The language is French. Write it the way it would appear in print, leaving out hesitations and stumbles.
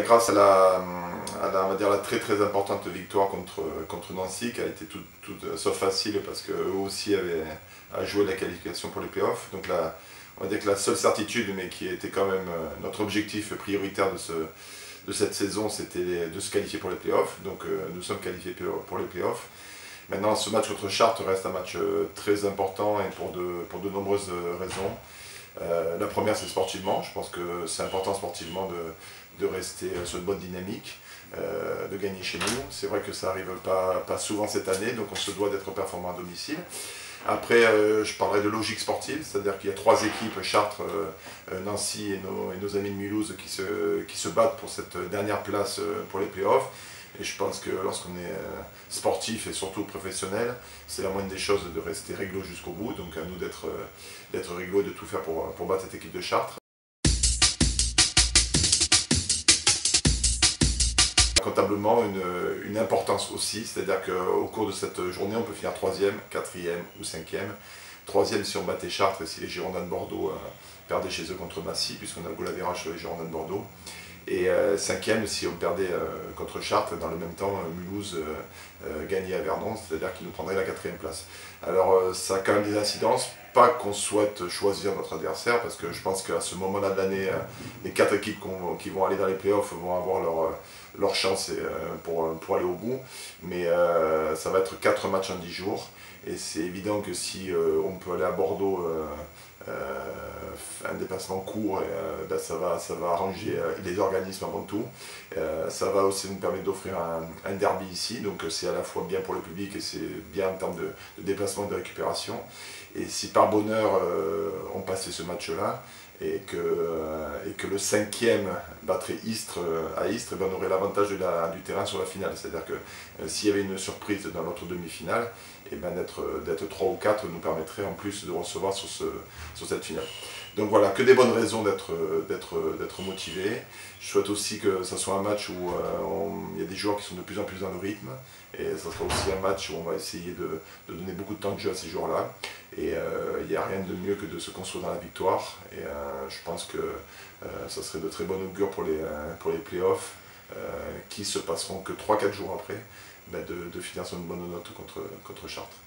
grâce on va dire, la très très importante victoire contre Nancy, qui a été toute sauf facile parce qu'eux aussi avaient à jouer la qualification pour les playoffs. Donc là, on va dire que la seule certitude, mais qui était quand même notre objectif prioritaire de cette saison, c'était de se qualifier pour les playoffs. Donc nous sommes qualifiés pour les playoffs. Maintenant, ce match contre Chartres reste un match très important et pour de nombreuses raisons. La première, c'est sportivement. Je pense que c'est important sportivement de rester sur une bonne dynamique, de gagner chez nous. C'est vrai que ça n'arrive pas souvent cette année, donc on se doit d'être performant à domicile. Après, je parlerai de logique sportive, c'est-à-dire qu'il y a 3 équipes, Chartres, Nancy et nos amis de Mulhouse, qui se battent pour cette dernière place pour les playoffs. Et je pense que lorsqu'on est sportif et surtout professionnel, c'est la moindre des choses de rester réglo jusqu'au bout. Donc à nous d'être réglo et de tout faire pour battre cette équipe de Chartres. Comptablement, une importance aussi, c'est-à-dire qu'au cours de cette journée, on peut finir 3e, 4e ou 5e. 3e si on battait Chartres et si les Girondins de Bordeaux perdaient chez eux contre Massy, puisqu'on a le goal average sur les Girondins de Bordeaux. Et 5e si on perdait contre Chartres, dans le même temps Mulhouse gagnait à Vernon, c'est-à-dire qu'il nous prendrait la 4e place. Alors ça a quand même des incidences, pas qu'on souhaite choisir notre adversaire, parce que je pense qu'à ce moment-là de l'année, les 4 équipes qui vont aller dans les playoffs vont avoir leur chance pour aller au bout, mais ça va être 4 matchs en 10 jours, et c'est évident que si on peut aller à Bordeaux un déplacement court, et, ça va arranger les organismes avant tout. Ça va aussi nous permettre d'offrir un derby ici, donc c'est à la fois bien pour le public et c'est bien en termes de déplacement et de récupération. Et si par bonheur on passait ce match-là, et que le 5e battrait Istres à Istres, et ben on aurait l'avantage du terrain sur la finale. C'est-à-dire que s'il y avait une surprise dans notre demi-finale, et ben d'être 3 ou 4 nous permettrait en plus de recevoir sur cette finale. Donc voilà, que des bonnes raisons d'être motivé. Je souhaite aussi que ce soit un match où il y a des joueurs qui sont de plus en plus dans le rythme. Et ce sera aussi un match où on va essayer de donner beaucoup de temps de jeu à ces joueurs-là. Et il n'y a rien de mieux que de se construire dans la victoire. Et je pense que ça serait de très bon augure pour les playoffs qui se passeront que 3-4 jours après, de finir sur une bonne note contre Chartres.